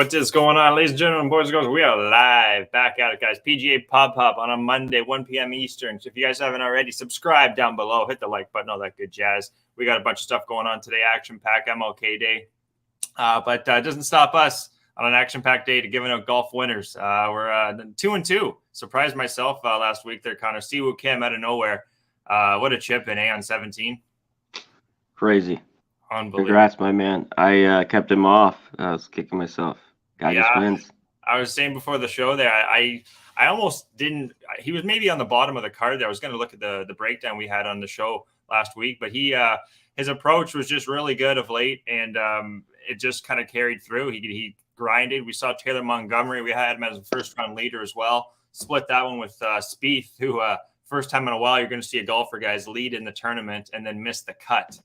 What is going on, ladies and gentlemen, boys and girls? We are live, back at it, guys. PGA Pub Hub on a Monday, 1 p.m. Eastern. So if you guys haven't already, subscribe down below. Hit the like button, all that good jazz. We got a bunch of stuff going on today. Action-packed MLK Day. But it doesn't stop us on an action-packed day to giving out golf winners. We're 2-2. Surprised myself last week there, Connor. Siwoo Kim out of nowhere. What a chip in, on 17. Crazy. Unbelievable. Congrats, my man. I kept him off. I was kicking myself. Guy just wins. I was saying before the show there, I almost didn't. He was maybe on the bottom of the card there. I was going to look at the breakdown we had on the show last week, but his approach was just really good of late, and it just kind of carried through. He grinded. We saw Taylor Montgomery. We had him as a first-round leader as well. Split that one with Spieth, who first time in a while you're going to see a golfer, guys, lead in the tournament and then miss the cut.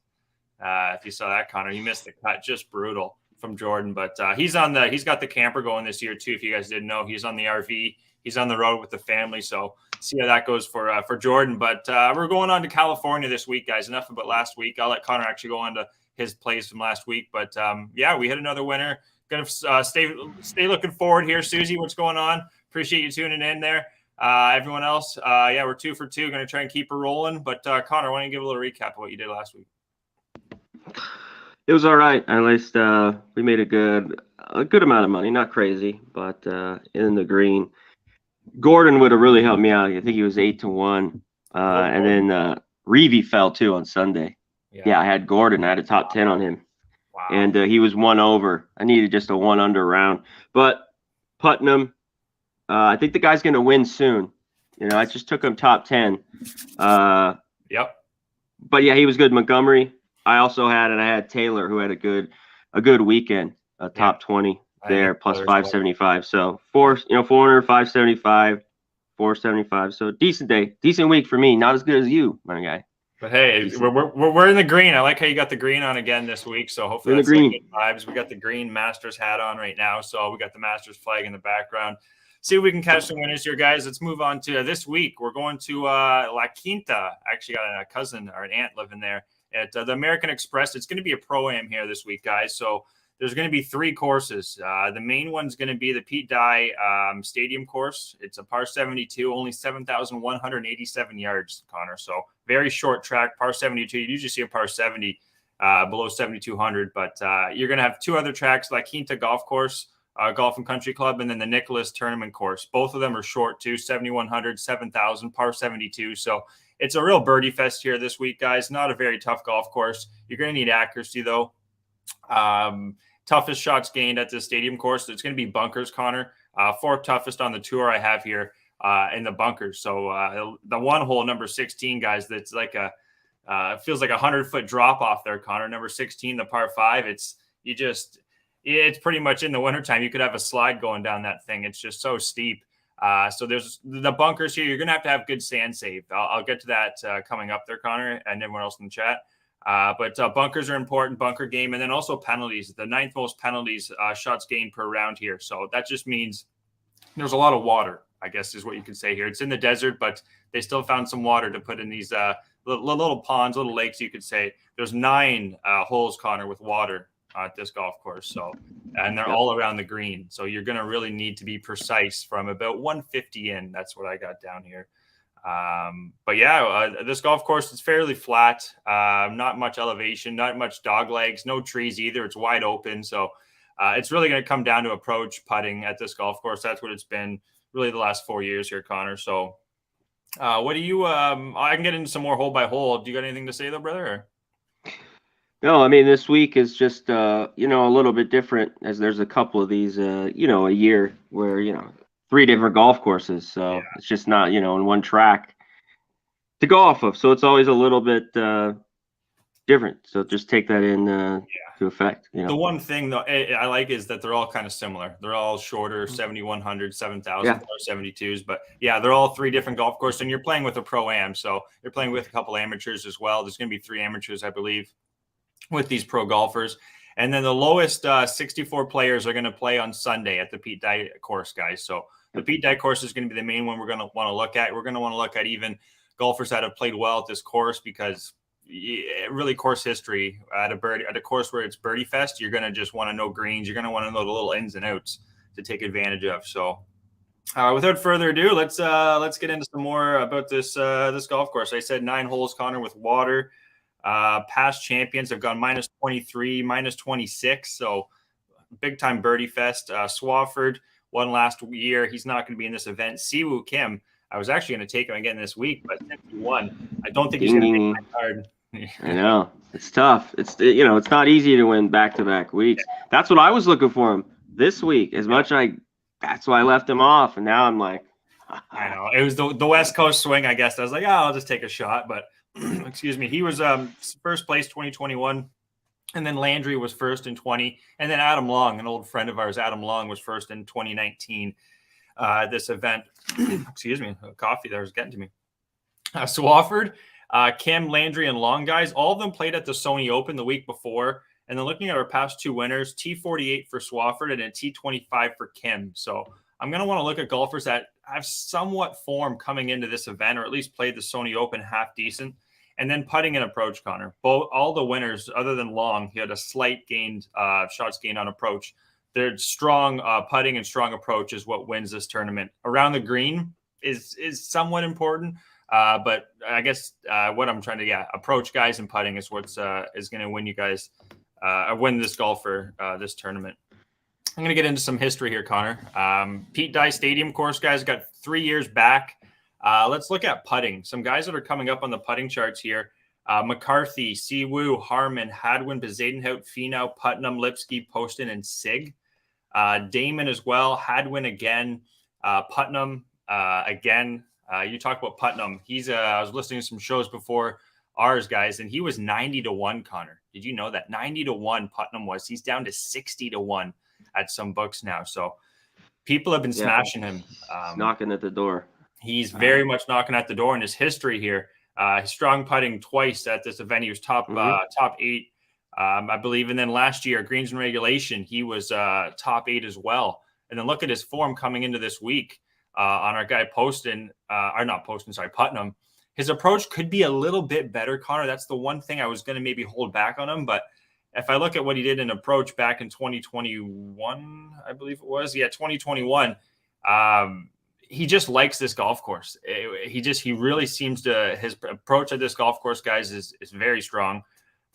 If you saw that, Connor, he missed the cut. Just brutal from Jordan. But he's got the camper going this year too. If you guys didn't know, he's on the RV. He's on the road with the family. So see how that goes for Jordan. But we're going on to California this week, guys. Enough about last week. I'll let Connor actually go on to his plays from last week. But yeah, we had another winner. Gonna stay looking forward here. Susie, what's going on? Appreciate you tuning in there. Everyone else, yeah, we're 2 for 2. Gonna try and keep her rolling. But Connor, why don't you give a little recap of what you did last week? It was all right. At least we made a good amount of money. Not crazy, but in the green. Gordon would have really helped me out. I think he was 8-1. And then Reevy fell too on Sunday. Yeah, I had Gordon. I had a top 10 on him. Wow. And he was 1 over. I needed just a 1 under round. But Putnam, I think the guy's going to win soon. You know, I just took him top 10. Yep. But yeah, he was good. Montgomery. I had Taylor, who had a good weekend, a top 20 there, plus 575. So 400, 575, 475. So decent day, decent week for me. Not as good as you, my guy. But hey, we're in the green. I like how you got the green on again this week. So hopefully that's green good vibes. We got the green Masters hat on right now. So we got the Masters flag in the background. See if we can catch some winners here, guys. Let's move on to this week. We're going to La Quinta. I actually got a cousin or an aunt living there at the American Express. It's going to be a Pro-Am here this week, guys. So there's going to be 3 courses. The main one's going to be the Pete Dye Stadium course. It's a par 72, only 7,187 yards, Connor. So very short track, par 72. You usually see a par 70 below 7,200. But you're going to have 2 other tracks, La Quinta Golf Course, Golf and Country Club, and then the Nicholas Tournament Course. Both of them are short too, 7,100, 7,000, par 72. So it's a real birdie fest here this week, guys. Not a very tough golf course. You're going to need accuracy, though. Toughest shots gained at the stadium course. It's going to be bunkers, Connor. 4th toughest on the tour I have here in the bunkers. So the one hole, number 16, guys, that's like it feels like a 100-foot drop off there, Connor. Number 16, the par 5. It's pretty much in the wintertime. You could have a slide going down that thing. It's just so steep. So there's the bunkers here. You're going to have good sand save. I'll get to that coming up there, Connor, and everyone else in the chat. But bunkers are important, bunker game, and then also penalties. The 9th most penalties shots gained per round here. So that just means there's a lot of water, I guess is what you could say here. It's in the desert, but they still found some water to put in these little ponds, little lakes, you could say. There's 9 holes, Connor, with water at this golf course. So, and they're all around the green. So you're going to really need to be precise from about 150 in. That's what I got down here. But yeah, this golf course is fairly flat. Not much elevation, not much dog legs, no trees either. It's wide open. So it's really going to come down to approach putting at this golf course. That's what it's been really the last 4 years here, Connor. So what do you, I can get into some more hole by hole. Do you got anything to say though, brother? Or? No, I mean, this week is just, a little bit different as there's a couple of these, a year where, 3 different golf courses. So yeah. It's just not, in one track to go off of. So it's always a little bit different. So just take that in to effect. The one thing though I like is that they're all kind of similar. They're all shorter, 7,100, 7,000, 72s. But yeah, they're all 3 different golf courses, and you're playing with a Pro-Am. So you're playing with a couple amateurs as well. There's going to be 3 amateurs, I believe, with these pro golfers. And then the lowest 64 players are going to play on Sunday at the Pete Dye course, guys. So the Pete Dye course is going to be the main one we're going to want to look at. We're going to want to look at even golfers that have played well at this course because really course history at a course where it's birdie fest, you're going to just want to know greens. You're going to want to know the little ins and outs to take advantage of. So without further ado, let's get into some more about this golf course. I said 9 holes, Connor, with water. Past champions have gone -23, -26. So big time birdie fest. Swafford won last year. He's not going to be in this event. Siwoo Kim, I was actually going to take him again this week, but since he won, I don't think he's going to make my card. I know, it's tough. It's it's not easy to win back-to-back weeks. Yeah. That's what I was looking for him this week. That's why I left him off, and now I'm like, I know it was the West Coast swing. I guess I was like, I'll just take a shot. But excuse me, he was first place 2021. And then Landry was first in 20. And then Adam Long, an old friend of ours, Adam Long, was first in 2019. This event, excuse me, coffee there was getting to me. Swafford, Kim, Landry, and Long, guys, all of them played at the Sony Open the week before. And then looking at our past 2 winners, T48 for Swafford and a T25 for Kim. So I'm going to want to look at golfers that have somewhat form coming into this event, or at least played the Sony Open half decent. And then putting and approach, Connor. All the winners, other than Long, he had a slight shots gained on approach. Their strong putting and strong approach is what wins this tournament. Around the green is somewhat important, but I guess what I'm trying to approach guys and putting is what's is going to win you guys win this golfer this tournament. I'm going to get into some history here, Connor. Pete Dye Stadium course, guys, got 3 years back. Let's look at putting. Some guys that are coming up on the putting charts here. McCarthy, Siwoo, Harmon, Hadwin, Bezadenhout, Finau, Putnam, Lipsky, Poston, and Sig. Damon as well. Hadwin again. Putnam again. You talk about Putnam. I was listening to some shows before ours, guys, and he was 90-1, Connor. Did you know that? 90-1 Putnam was. He's down to 60-1 at some books now. So people have been smashing him. Knocking at the door. He's very much knocking at the door in his history here. Strong putting twice at this event. He was top 8, I believe. And then last year, greens and regulation, he was top 8 as well. And then look at his form coming into this week on our guy Putnam. His approach could be a little bit better, Connor. That's the one thing I was going to maybe hold back on him. But if I look at what he did in approach back in 2021, I believe it was. Yeah, 2021. He just likes this golf course. He really seems to, his approach at this golf course, guys, is very strong.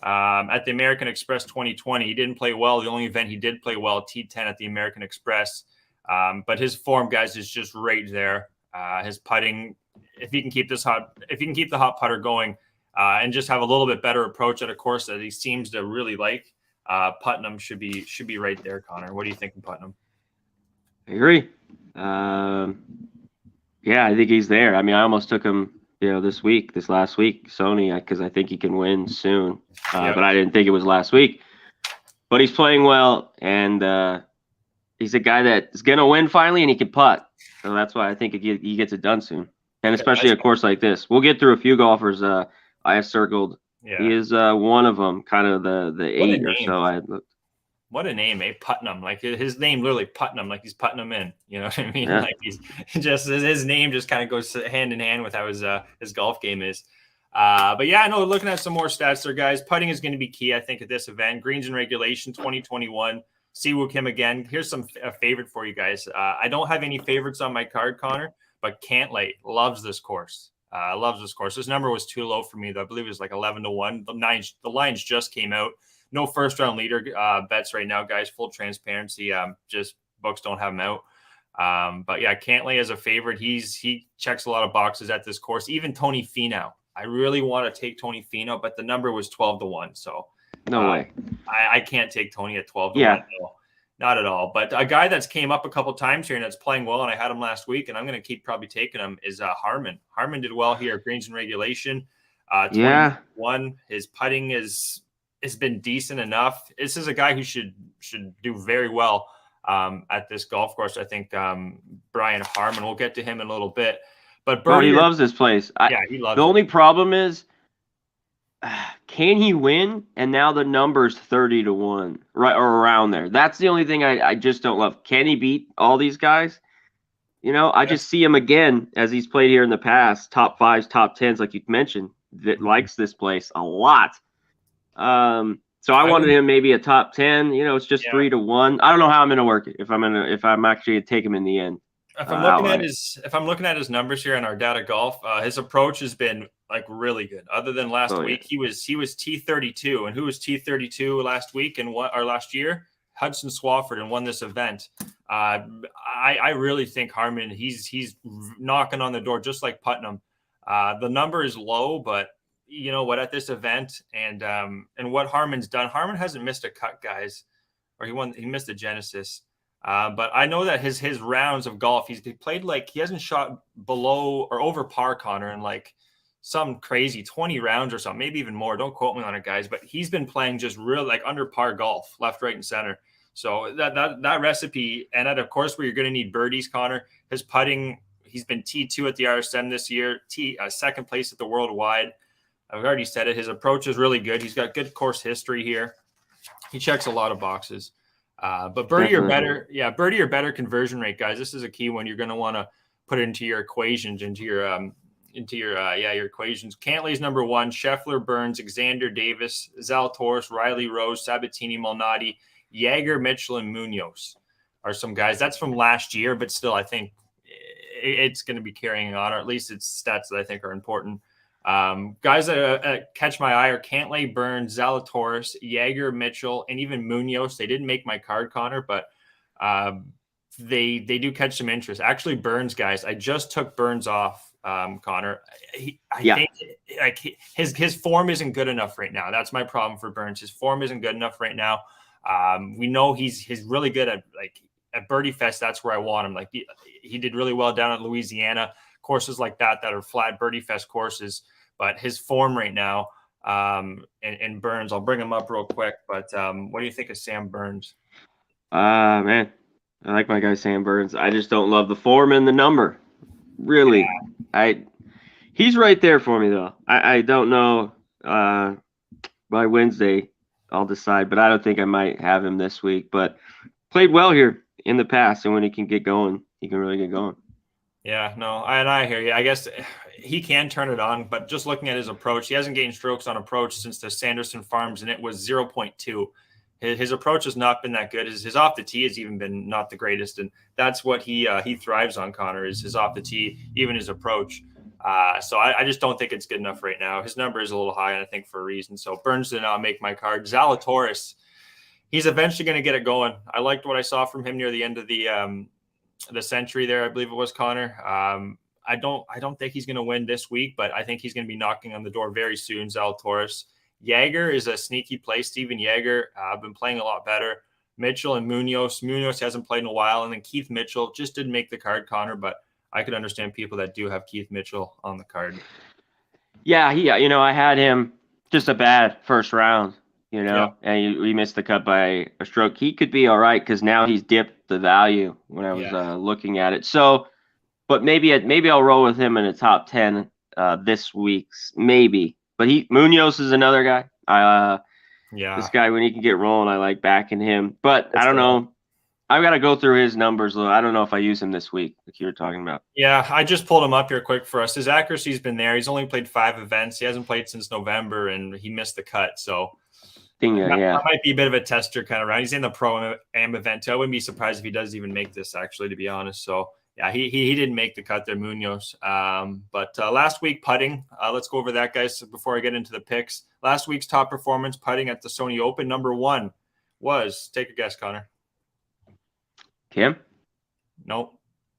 At the American Express 2020, he didn't play well. The only event he did play well, T10 at the American Express. But his form, guys, is just right there. His putting, if he can keep the hot putter going and just have a little bit better approach at a course that he seems to really like, Putnam should be right there, Connor. What do you think of Putnam? I agree. Yeah, I think he's there. I mean, I almost took him, this last week, Sony, because I think he can win soon. But I didn't think it was last week. But he's playing well, and he's a guy that is going to win finally, and he can putt. So that's why I think he gets it done soon. And especially a course like this. We'll get through a few golfers I have circled. Yeah. He is one of them, kind of the 8 or so I had looked. What a name, Putnam. Like his name literally Putnam, like he's putting him in. You know what I mean? Yeah. Like he's just his name just kind of goes hand in hand with how his golf game is. But yeah, I know looking at some more stats there, guys. Putting is going to be key, I think, at this event. Greens and regulation 2021. Siwoo Kim again. Here's a favorite for you guys. I don't have any favorites on my card, Connor, but Cantlay loves this course. This number was too low for me, though. I believe it was like 11-1. The lines just came out. No first round leader bets right now, guys. Full transparency. Just books don't have him out. But yeah, Cantlay as a favorite. He checks a lot of boxes at this course. Even Tony Finau. I really want to take Tony Finau, but the number was 12-1. So no way. I can't take Tony at 12-1. Yeah. No, not at all. But a guy that's came up a couple times here and that's playing well, and I had him last week, and I'm going to keep probably taking him, is Harmon. Harmon did well here at greens and regulation. 21. His putting has been decent enough. This is a guy who should do very well at this golf course. I think Brian Harmon, we'll get to him in a little bit. But he loves this place. He loves it. The only problem is, can he win? And now the number's 30-1, right, or around there. That's the only thing I just don't love. Can he beat all these guys? I just see him again, as he's played here in the past, top 5s, top 10s, like you mentioned. that likes this place a lot. So I wanted him maybe a top 10. You know, it's just 3-1. I don't know how I'm gonna work it. If I'm actually gonna take him in the end. If I'm looking at his numbers here on our data golf, his approach has been like really good. Other than last week, he was T32, and who was T32 last week and last year? Hudson Swafford, and won this event. I really think Harman, he's knocking on the door just like Putnam. The number is low, but you know what, at this event and what Harman's done, Harman hasn't missed a cut, guys, or he missed a Genesis. But I know that his rounds of golf, he played like he hasn't shot below or over par, Connor, in like some crazy 20 rounds or something, maybe even more. Don't quote me on it, guys, but he's been playing just real like under par golf, left, right, and center. So that recipe, and at a course where you're going to need birdies, Connor, his putting, he's been T2 at the RSM this year, second place at the Worldwide. I've already said it. His approach is really good. He's got good course history here. He checks a lot of boxes. But birdie or better, birdie or better conversion rate, guys. This is a key one. You're going to want to put it into your equations, into your equations. Cantley's number 1, Scheffler, Burns, Xander, Davis, Zalatoris, Riley, Rose, Sabatini, Malnati, Jaeger, Mitchell, and Munoz are some guys. That's from last year, but still, I think it's going to be carrying on, or at least it's stats that I think are important. Guys that catch my eye are Cantlay, Burns, Zalatoris, Jaeger, Mitchell, and even Munoz. They didn't make my card, Connor, but they do catch some interest. Actually, Burns, guys, I just took Burns off, Connor. I think his form isn't good enough right now. That's my problem for Burns. His form isn't good enough right now. We know he's really good at Birdie Fest. That's where I want him. Like he did really well down at Louisiana, courses like that are flat Birdie Fest courses. But his form right now, and Burns, I'll bring him up real quick. But what do you think of Sam Burns? Man, I like my guy Sam Burns. I just don't love the form and the number. Really, he's right there for me though. I don't know. By Wednesday, I'll decide. But I don't think I might have him this week. But played well here in the past, and when he can get going, he can really get going. Yeah, no, and I hear you. I guess he can turn it on, but just looking at his approach, he hasn't gained strokes on approach since the Sanderson Farms, and it was 0.2. His approach has not been that good. His off the tee has even been not the greatest, and that's what he thrives on, Connor, is his off the tee, even his approach. So I just don't think it's good enough right now. His number is a little high, and I think for a reason. So Burns did not make my card. Zalatoris, he's eventually going to get it going. I liked what I saw from him near the end of the century there, I believe it was, Connor. I don't think he's going to win this week, but I think he's going to be knocking on the door very soon. Zalatoris. Jaeger is a sneaky play. Steven Jaeger, been playing a lot better. Mitchell and Munoz. Munoz hasn't played in a while, and then Keith Mitchell just didn't make the card, Connor. But I could understand people that do have Keith Mitchell on the card. Yeah, I had him just a bad first round. And we missed the cut by a stroke. He could be all right because now he's dipped the value when I was looking at it. So, but maybe I'll roll with him in the top 10 this week, maybe. But Munoz is another guy. This guy, when he can get rolling, I like backing him. But I don't know. I've got to go through his numbers. I don't know if I use him this week, like you were talking about. Yeah, I just pulled him up here quick for us. His accuracy's been there. He's only played 5 events. He hasn't played since November, and he missed the cut. So that might be a bit of a tester kind of round. He's in the Pro-Am event too. I wouldn't be surprised if he does even make this, actually, to be honest. So yeah, he didn't make the cut there, Munoz. But last week putting, let's go over that, guys, before I get into the picks. Last week's top performance putting at the Sony Open, number 1 was, take a guess, Connor. Kim? Nope.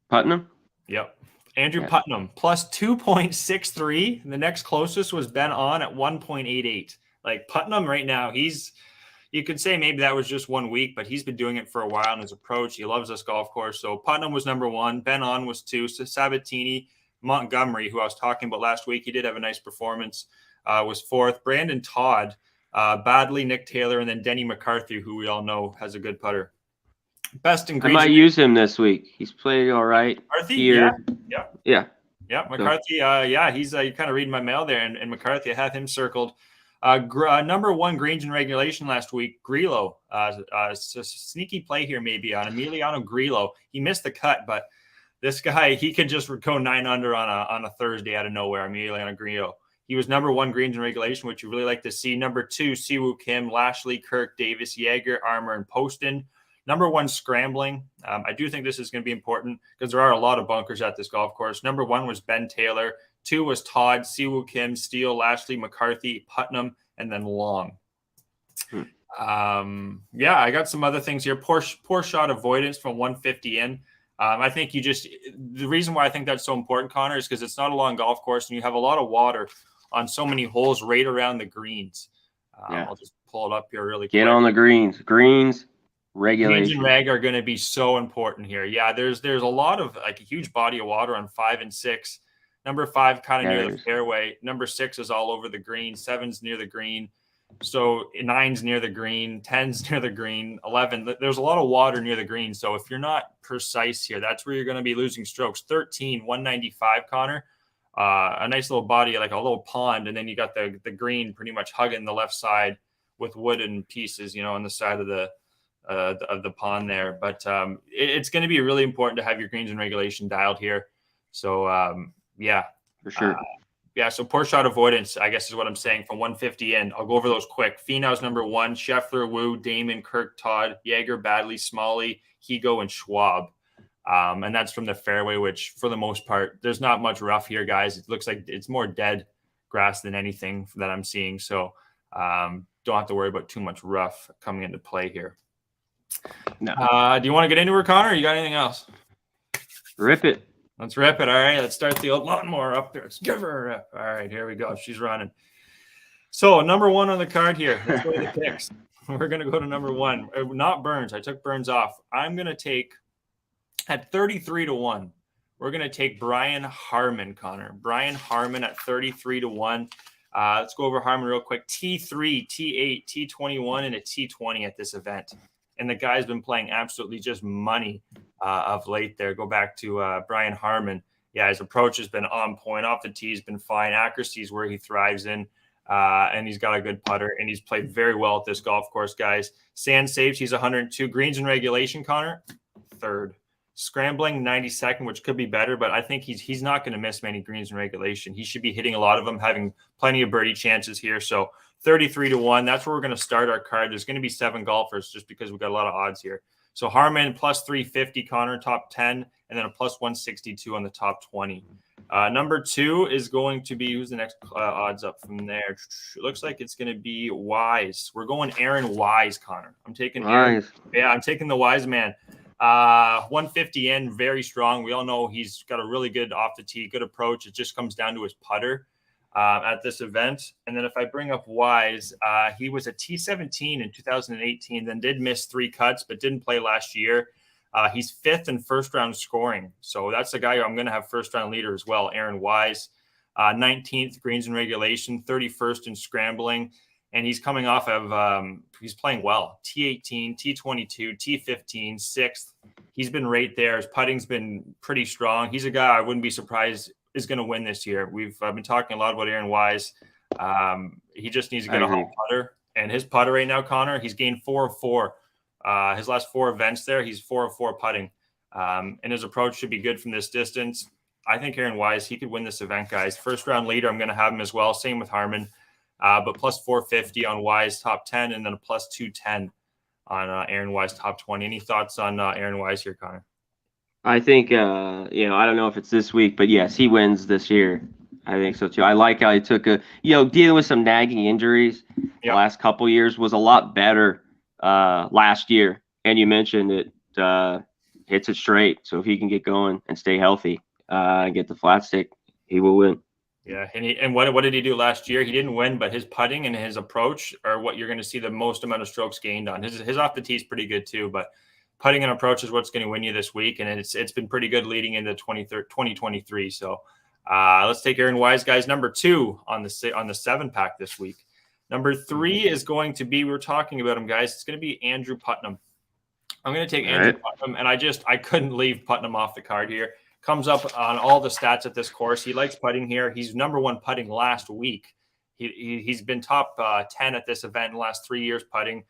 Putnam? Yep. Andrew Putnam, plus 2.63. The next closest was Ben On at 1.88. Like Putnam right now, you could say maybe that was just 1 week, but he's been doing it for a while in his approach. He loves this golf course. So Putnam was number 1. Ben On was 2. So Sabatini, Montgomery, who I was talking about last week, he did have a nice performance, was 4th. Brandon Todd, Badley, Nick Taylor, and then Denny McCarthy, who we all know has a good putter. Best in green. I might use him this week. He's played all right. McCarthy, here. Yeah. McCarthy, he's you kind of reading my mail there, and McCarthy, I have him circled. Number 1 greens in regulation last week, Grillo. Sneaky play here maybe on Emiliano Grillo. He missed the cut, but this guy, he could just go 9 under on a Thursday out of nowhere. Emiliano Grillo. He was number 1 greens in regulation, which you really like to see. Number 2, Siwoo Kim, Lashley, Kirk, Davis, Jaeger, Armour, and Poston. Number 1, scrambling. I do think this is going to be important because there are a lot of bunkers at this golf course. Number 1 was Ben Taylor. 2 was Todd, Siwoo Kim, Steele, Lashley, McCarthy, Putnam, and then Long. Yeah, I got some other things here. Poor shot avoidance from 150 in. I think the reason why I think that's so important, Connor, is because it's not a long golf course and you have a lot of water on so many holes right around the greens. I'll just pull it up here really quick. Get on the greens. Greens, regulation. Greens and reg are going to be so important here. Yeah, there's a lot of like a huge body of water on 5 and 6. Number 5 kind of near the fairway. Number 6 is all over the green. 7's near the green. So 9's near the green, 10's near the green, 11. There's a lot of water near the green. So if you're not precise here, that's where you're going to be losing strokes. 13, 195, Connor. A nice little body, like a little pond. And then you got the green pretty much hugging the left side with wooden pieces, on the side of the pond there. But it's going to be really important to have your greens and regulation dialed here. So, yeah. For sure. Yeah, so poor shot avoidance, I guess is what I'm saying, from 150 in. I'll go over those quick. Finau's number 1, Scheffler, Wu, Damon, Kirk, Todd, Jaeger, Badley, Smalley, Higo, and Schwab. And that's from the fairway, which for the most part, there's not much rough here, guys. It looks like it's more dead grass than anything that I'm seeing. So don't have to worry about too much rough coming into play here. No. Do you want to get into her, Connor? Or you got anything else? Rip it. Let's rip it. All right, let's start the old lawnmower up there. Let's give her a rip. All right, here we go. She's running. So number 1 on the card here. Let's go to the picks. We're going to go to number 1. Not Burns. I took Burns off. I'm going to take, at 33-1, we're going to take Brian Harman, Connor. Brian Harman at 33-1. Let's go over Harman real quick. T3, T8, T21, and a T20 at this event. And the guy's been playing absolutely just money of late there. Go back to Brian Harman. Yeah, his approach has been on point. Off the tee, he's been fine. Accuracy is where he thrives in. And he's got a good putter. And he's played very well at this golf course, guys. Sand saves, he's 102. Greens in regulation, Connor, 3rd. Scrambling, 92nd, which could be better. But I think he's not going to miss many greens in regulation. He should be hitting a lot of them, having plenty of birdie chances here. So 33-1. That's where we're going to start our card. There's going to be 7 golfers just because we've got a lot of odds here. So Harman plus 350, Connor, top 10, and then a plus 162 on the top 20. Number 2 is going to be, who's the next odds up from there? It looks like it's going to be Wise. We're going Aaron Wise, Connor. I'm taking Wise. I'm taking the Wise man. 150 in, very strong. We all know he's got a really good off the tee, good approach. It just comes down to his putter. At this event. And then if I bring up Wise, he was a T17 in 2018, then did miss 3 cuts, but didn't play last year. He's 5th in first round scoring. So that's the guy who I'm going to have first round leader as well, Aaron Wise. 19th greens in regulation, 31st in scrambling. And he's coming off of, he's playing well. T18, T22, T15, 6th. He's been right there. His putting's been pretty strong. He's a guy I wouldn't be surprised is going to win this year. I've been talking a lot about Aaron Wise. He just needs to get a home putter. And his putter right now, Connor, he's gained 4 of 4. His last 4 events there, he's 4 of 4 putting. And his approach should be good from this distance. I think Aaron Wise, he could win this event, guys. First round leader, I'm going to have him as well. Same with Harman. But plus 450 on Wise top 10, and then a plus 210 on Aaron Wise top 20. Any thoughts on Aaron Wise here, Connor? I think, I don't know if it's this week, but yes, he wins this year. I think so too. I like how he took dealing with some nagging injuries the last couple years was a lot better last year. And you mentioned it hits it straight. So if he can get going and stay healthy and get the flat stick, he will win. Yeah, and what did he do last year? He didn't win, but his putting and his approach are what you're going to see the most amount of strokes gained on. His off the tee is pretty good too, but putting and approach is what's going to win you this week, and it's been pretty good leading into 2023. So let's take Aaron Wise, guys. Number 2 on the 7-pack this week. Number 3 is going to be, we were talking about him, guys. It's going to be Andrew Putnam. I'm going to take Andrew Putnam, and I couldn't leave Putnam off the card here. Comes up on all the stats at this course. He likes putting here. He's number 1 putting last week. He's been top 10 at this event in the last 3 years putting.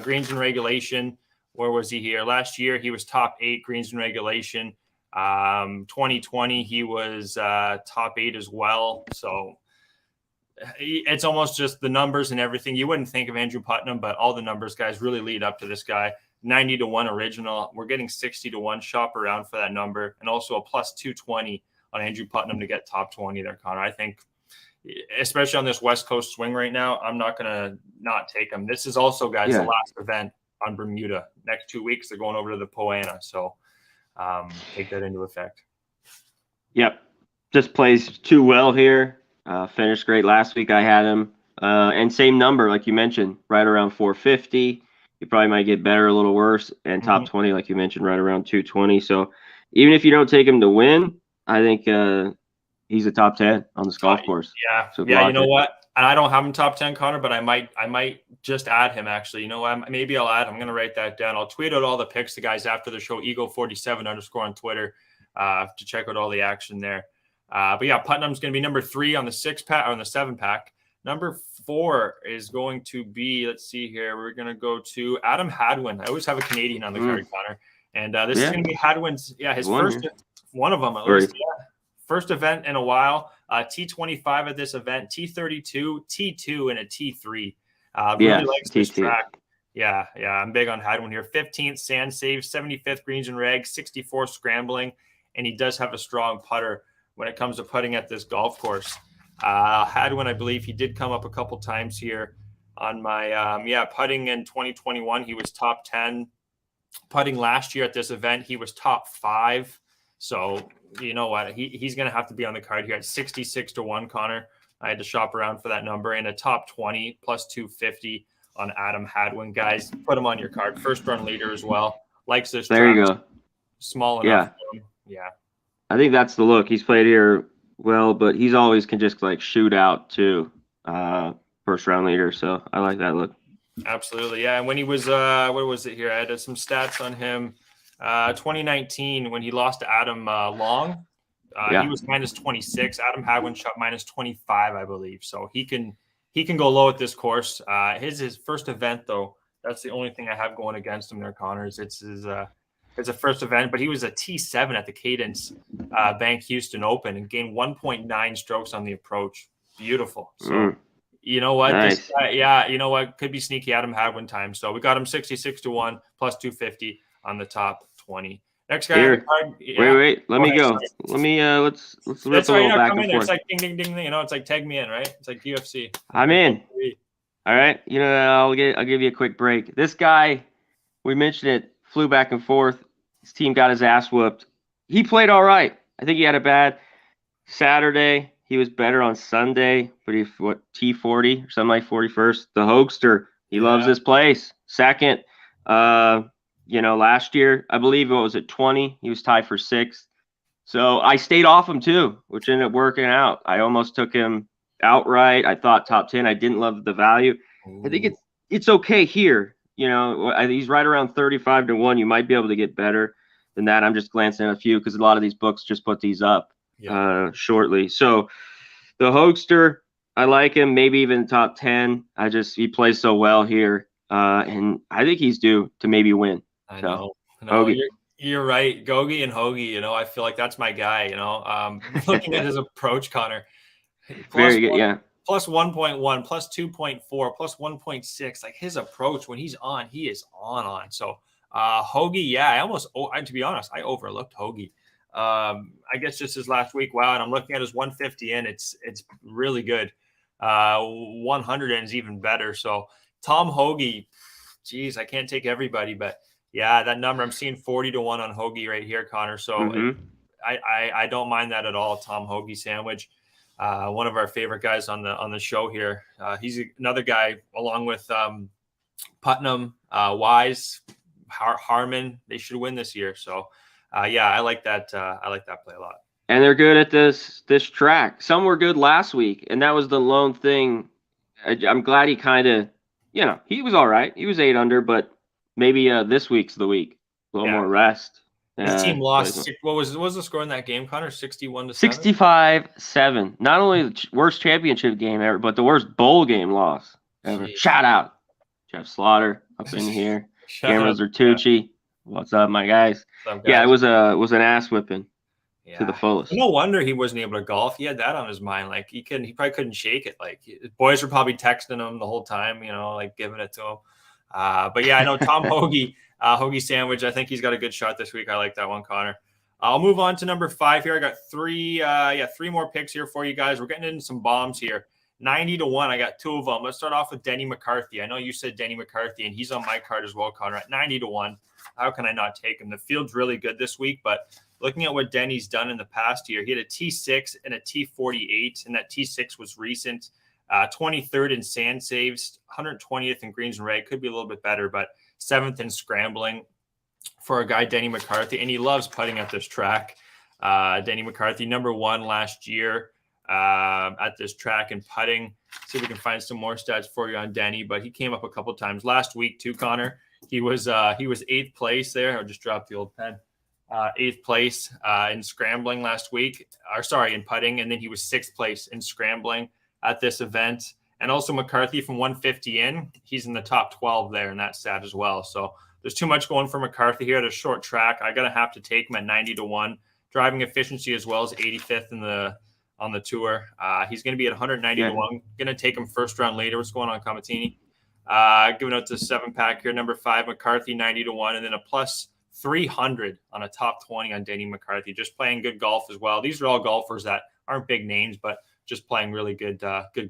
Greens in regulation. Where was he here? Last year, he was top 8 greens in regulation. 2020, he was top 8 as well. So it's almost just the numbers and everything. You wouldn't think of Andrew Putnam, but all the numbers, guys, really lead up to this guy. 90-1 original. We're getting 60-1. Shop around for that number, and also a plus 220 on Andrew Putnam to get top 20 there, Connor. I think, especially on this West Coast swing right now, I'm not going to not take him. This is also, guys, the last event on Bermuda. Next 2 weeks, they're going over to the Poana. So take that into effect. Yep. Just plays too well here. Finished great last week. I had him. And same number, like you mentioned, right around 450. You probably might get better, a little worse. And top 20, like you mentioned, right around 220. So even if you don't take him to win, I think he's a top 10 on this golf course. Yeah. So yeah, you know what? And I don't have him top 10, Connor, but I might just add him, actually. You know what? Maybe I'll add him. I'm going to write that down. I'll tweet out all the picks, the guys after the show, Ego47 _ on Twitter, to check out all the action there. But yeah, Putnam's going to be number 3 on the 6-pack or on the 7-pack. Number 4 is going to be, let's see here. We're going to go to Adam Hadwin. I always have a Canadian on the card, Connor. And this is going to be Hadwin's, his first, one of them at least. Yeah. First event in a while. T25 at this event, T32, T2, and a T3. Really likes this track. Yeah, I'm big on Hadwin here. 15th sand save, 75th greens and reg, 64 scrambling, and he does have a strong putter when it comes to putting at this golf course. Hadwin, I believe he did come up a couple times here on my putting in 2021. He was top 10. Putting last year at this event, he was top 5. So you know what? He's going to have to be on the card here at 66-1, Connor. I had to shop around for that number, and a top 20 plus 250 on Adam Hadwin. Guys, put him on your card. First run leader as well. Likes this. There you go. Small enough. Yeah. I think that's the look. He's played here well, but he's always can just like shoot out too. First round leader. So I like that look. Absolutely. Yeah. And when he was, what was it here? I had some stats on him. 2019, when he lost to Adam Long, he was minus 26. Adam Hadwin shot minus 25, I believe. So he can go low at this course. His first event, though. That's the only thing I have going against him there, Connor. It's a first event, but he was a T7 at the Cadence Bank Houston Open and gained 1.9 strokes on the approach. Beautiful. So you know what? Nice. This guy, you know what? Could be sneaky Adam Hadwin time. So we got him 66-1 plus 250 on the top 20. Next guy. Here. Wait. Let me go. Let me let's rip a little back and forth. It's like ding ding ding. You know, it's like tag me in, right? It's like UFC. I'm in. All right. You know, I'll give you a quick break. This guy, we mentioned it, flew back and forth. His team got his ass whooped. He played all right. I think he had a bad Saturday. He was better on Sunday, but T40 or something like 41st. The Gogster, he loves this place. Second, last year, I believe it was at 20. He was tied for 6th. So I stayed off him too, which ended up working out. I almost took him outright. I thought top 10. I didn't love the value. I think it's okay here. You know, he's right around 35-1. You might be able to get better than that. I'm just glancing at a few because a lot of these books just put these up shortly. So the Gogster, I like him, maybe even top 10. he plays so well here. And I think he's due to maybe win. I know. No, you're right. Gogi and Hoagie, you know, I feel like that's my guy, you know. Looking at his approach, Connor. Very good, yeah. Plus 1.1, plus 2.4, plus 1.6. Like his approach when he's on, he is on. So Hoagie, to be honest, I overlooked Hoagie. I guess just his last week. Wow, and I'm looking at his 150 in. It's really good. 100 in is even better. So Tom Hoagie, geez, I can't take everybody, but yeah, that number I'm seeing 40-1 on Hoagie right here, Connor. So I don't mind that at all. Tom Hoagie sandwich. One of our favorite guys on the show here. He's another guy along with Putnam, Wise, Harmon. They should win this year. So I like that. I like that play a lot. And they're good at this track. Some were good last week, and that was the lone thing. I'm glad he kind of, he was all right. He was 8 under, but maybe this week's the week. A little more rest. His team lost. What was the score in that game, Connor? 61-7? 65-7. Not only the worst championship game ever, but the worst bowl game loss ever. Jeez. Shout out Jeff Slaughter up in here. Cameron Zertucci. What's up, my guys? What's up, guys? Yeah, it was an ass whipping. to the fullest. No wonder he wasn't able to golf. He had that on his mind. Like he probably couldn't shake it. Like his boys were probably texting him the whole time, like giving it to him. But yeah, I know Tom Hoagie, Hoagie Sandwich. I think he's got a good shot this week. I like that one, Connor. I'll move on to number 5 here. I got three more picks here for you guys. We're getting into some bombs here. 90-1. I got 2 of them. Let's start off with Denny McCarthy. I know you said Denny McCarthy, and he's on my card as well, Connor, at 90-1. How can I not take him? The field's really good this week, but looking at what Denny's done in the past year, he had a T6 and a T48, and that T6 was recent. 23rd in sand saves, 120th in greens and red. Could be a little bit better, but 7th in scrambling for a guy, Denny McCarthy, and he loves putting at this track. Denny McCarthy, number 1 last year at this track in putting. See if we can find some more stats for you on Denny, but he came up a couple times last week too, Connor. He was 8th place there. I'll just drop the old pen. 8th place in scrambling last week, in putting, and then he was 6th place in scrambling at this event. And also McCarthy from 150 in, he's in the top 12 there in that stat as well. So there's too much going for McCarthy here at a short track. I'm gonna have to take him at 90-1. Driving efficiency as well as 85th on the tour. He's gonna be at 190-1. Gonna take him first round later. What's going on, Camatini? Giving out to 7-pack here, number 5 McCarthy 90-1, and then a plus 300 on a top 20 on Denny McCarthy. Just playing good golf as well. These are all golfers that aren't big names, but just playing really good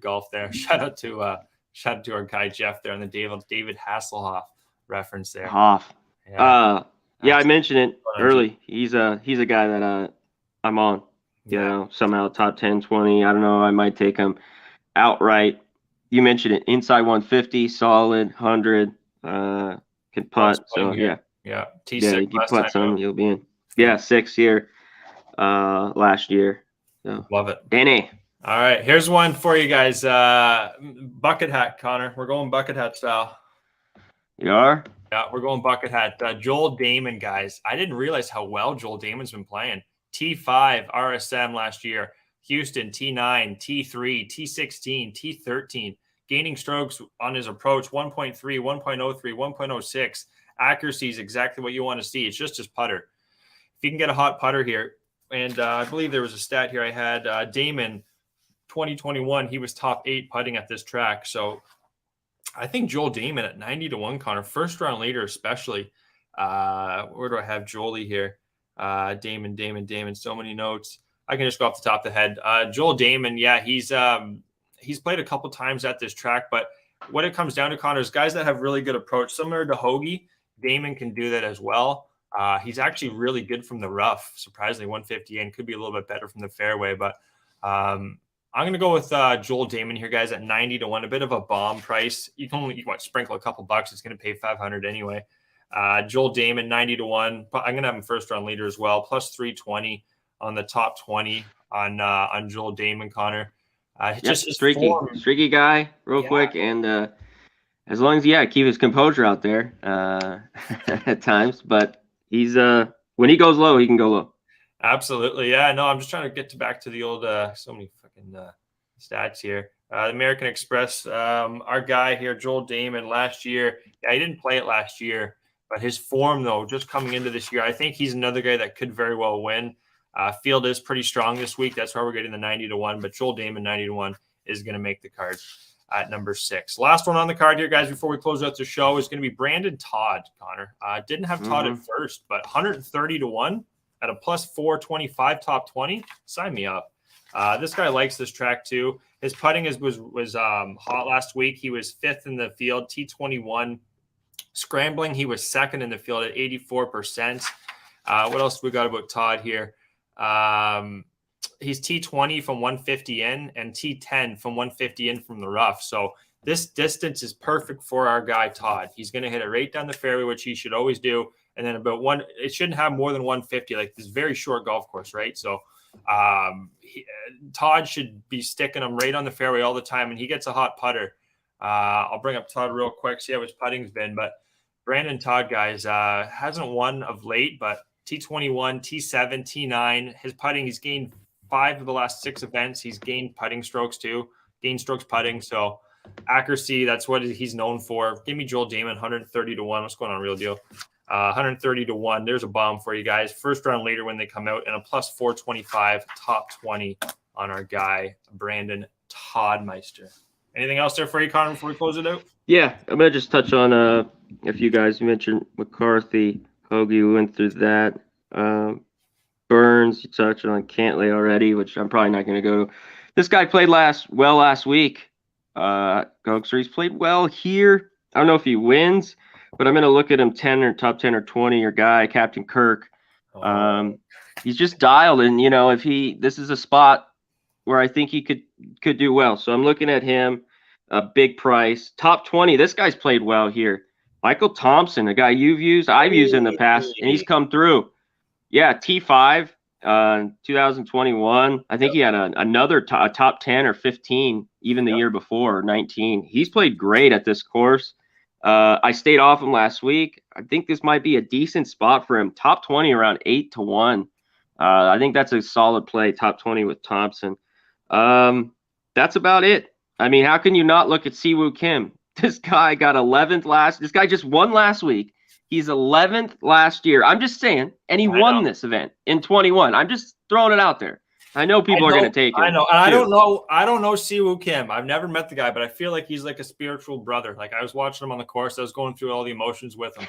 golf there. Shout out to our guy Jeff there on the David Hasselhoff reference there. Hoff. Yeah, I mentioned it early. He's a guy that I'm on. Somehow top 10, 20. I don't know. I might take him outright. You mentioned it. Inside 150, solid 100. Can putt. So yeah. Yeah. T6. Yeah, you putt some, you'll be in. Yeah, 6 here. Last year. So. Love it. Danny. All right, here's one for you guys. Bucket hat, Connor. We're going bucket hat style. You are? Yeah, we're going bucket hat. Joel Damon, guys. I didn't realize how well Joel Damon's been playing. T5 RSM last year. Houston, T9, T3, T16, T13. Gaining strokes on his approach, 1.3, 1.03, 1.06. Accuracy is exactly what you want to see. It's just his putter. If you can get a hot putter here, and I believe there was a stat here I had, Damon, 2021, he was top 8 putting at this track. So I think Joel Damon at 90-1, Connor, first round leader especially. Where do I have Jolie here? Damon. So many notes. I can just go off the top of the head. Joel Damon, yeah, he's played a couple times at this track, but what it comes down to, Connor, is guys that have really good approach, similar to Hoagie. Damon can do that as well. He's actually really good from the rough. Surprisingly, 150 in, could be a little bit better from the fairway, but I'm going to go with Joel Damon here, guys, at 90-1, a bit of a bomb price. You can only sprinkle a couple bucks. It's going to pay 500 anyway. Joel Damon, 90-1. I'm going to have him first round leader as well, plus 320 on the top 20 on Joel Damon, Connor. Just streaky guy, real quick, and as long as keep his composure out there at times, but he's when he goes low, he can go low. Absolutely, yeah. No, I'm just trying to get back to the old so many fucking stats here. The American Express, our guy here, Joel Damon, last year. Yeah, he didn't play it last year, but his form though, just coming into this year, I think he's another guy that could very well win. Field is pretty strong this week. That's why we're getting the 90-1. But Joel Damon 90-1 is going to make the card at number 6. Last one on the card here, guys, before we close out the show is going to be Brandon Todd, Connor. Didn't have Todd at first, but 130-1 at a plus 425 top 20. Sign me up. This guy likes this track too. His putting was hot last week. He was 5th in the field, T21. Scrambling, he was 2nd in the field at 84%. What else we got about Todd here? He's T20 from 150 in and T10 from 150 in from the rough. So this distance is perfect for our guy, Todd. He's going to hit it right down the fairway, which he should always do. And then it shouldn't have more than 150, like this very short golf course, right? So Todd should be sticking him right on the fairway all the time, and he gets a hot putter. I'll bring up Todd real quick, see how his putting's been. But Brandon Todd, guys, hasn't won of late, but T21, T7, T9. His putting, he's gained 5 of the last 6 events. He's gained putting strokes too, gained strokes putting. So accuracy, that's what he's known for. Give me Joel Damon, 130-1. What's going on, Real Deal? 130 to 1. There's a bomb for you guys. First round later when they come out, and a plus 425 top 20 on our guy, Brandon Toddmeister. Anything else there for you, Connor, before we close it out? Yeah, I'm going to just touch on a few guys. You mentioned McCarthy, Hoagie, we went through that. Burns, you touched on Cantlay already, which I'm probably not going to go to. This guy played last week. Gogster, he's played well here. I don't know if he wins, but I'm going to look at him 10 or top 10 or 20. Your guy, Captain Kirk. He's just dialed, and if this is a spot where I think he could do well. So I'm looking at him, a big price, top 20. This guy's played well here. Michael Thompson, a guy I've used in the past, and he's come through. Yeah, T5, 2021. I think he had another top 10 or 15 even the year before, 19. He's played great at this course. I stayed off him last week. I think this might be a decent spot for him. Top 20 around 8 to 1. I think that's a solid play, top 20 with Thompson. That's about it. I mean, how can you not look at Siwoo Kim? This guy got 11th this guy just won last week. He's 11th last year. I'm just saying, and he won this event in 21. I'm just throwing it out there. I know people are going to take it. I know. And I don't know Siwoo Kim. I've never met the guy, but I feel like he's like a spiritual brother. Like I was watching him on the course. I was going through all the emotions with him.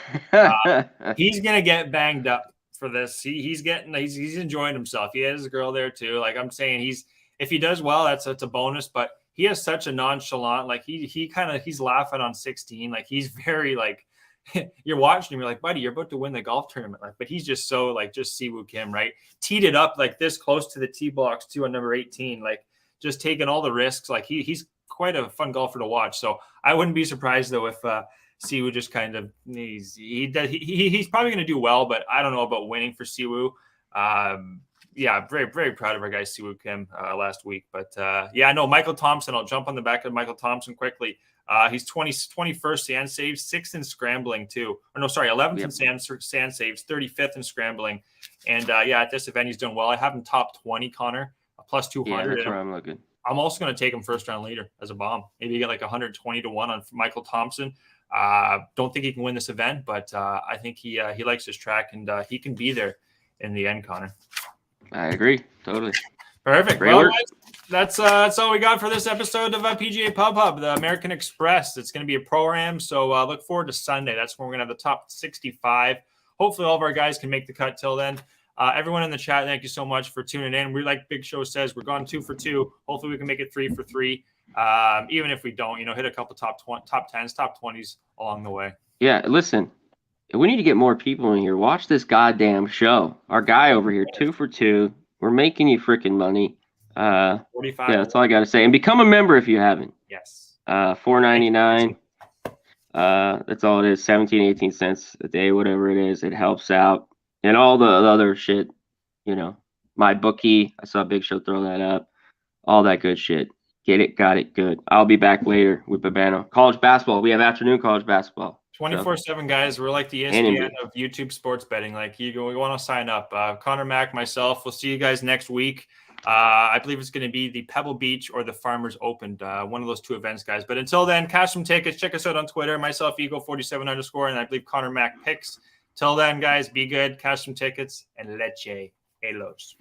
He's going to get banged up for this. He's enjoying himself. He has a girl there too. Like I'm saying, if he does well, that's a bonus, but he has such a nonchalant, like he's laughing on 16. Like he's very like, you're watching him, you're like, buddy, you're about to win the golf tournament. Like, but he's just so like just Siwoo Kim, right? Teed it up like this close to the tee box too on number 18, like just taking all the risks. Like he's quite a fun golfer to watch. So I wouldn't be surprised though if Siwoo just kind of he's probably going to do well, but I don't know about winning for Siwoo. Yeah, very, very proud of our guy Siwoo Kim last week. But yeah, no, Michael Thompson. I'll jump on the back of Michael Thompson quickly. He's 21st sand saves, 6th in scrambling too. Or no, sorry, 11th in sand saves, 35th in scrambling. And yeah, at this event he's done well. I have him top 20, Connor, a plus 200. Yeah, that's where I'm looking. I'm also going to take him first round leader as a bomb. Maybe you get like 120 to 1 on Michael Thompson. Don't think he can win this event, but I think he likes his track and he can be there in the end, Connor. I agree. Totally. Perfect. Great well, work. That's all we got for this episode of PGA Pub Hub, the American Express. It's going to be a pro-am, so look forward to Sunday. That's when we're going to have the top 65. Hopefully all of our guys can make the cut till then. Everyone in the chat, thank you so much for tuning in. We, like Big Show says, we're going 2 for 2. Hopefully we can make it 3 for 3. Even if we don't, hit a couple top 10s, top 20s along the way. Yeah, listen. We need to get more people in here. Watch this goddamn show. Our guy over here, 2 for 2. We're making you freaking money. 45. Yeah, that's all I got to say. And become a member if you haven't. Yes. $4.99. That's all it is. 17, 18 cents a day, whatever it is. It helps out. And all the other shit, my bookie. I saw Big Show throw that up. All that good shit. Get it, got it, good. I'll be back later with Babano. College basketball. We have afternoon college basketball. 24/7 guys. We're like the ESPN of YouTube sports betting. Like we want to sign up. Conor Mac, myself. We'll see you guys next week. I believe it's going to be the Pebble Beach or the Farmers Open. One of those 2 events, guys. But until then, cash some tickets. Check us out on Twitter. Myself, Eagle47_, and I believe Conor Mac picks. Till then, guys, be good. Cash some tickets and leche. Halos.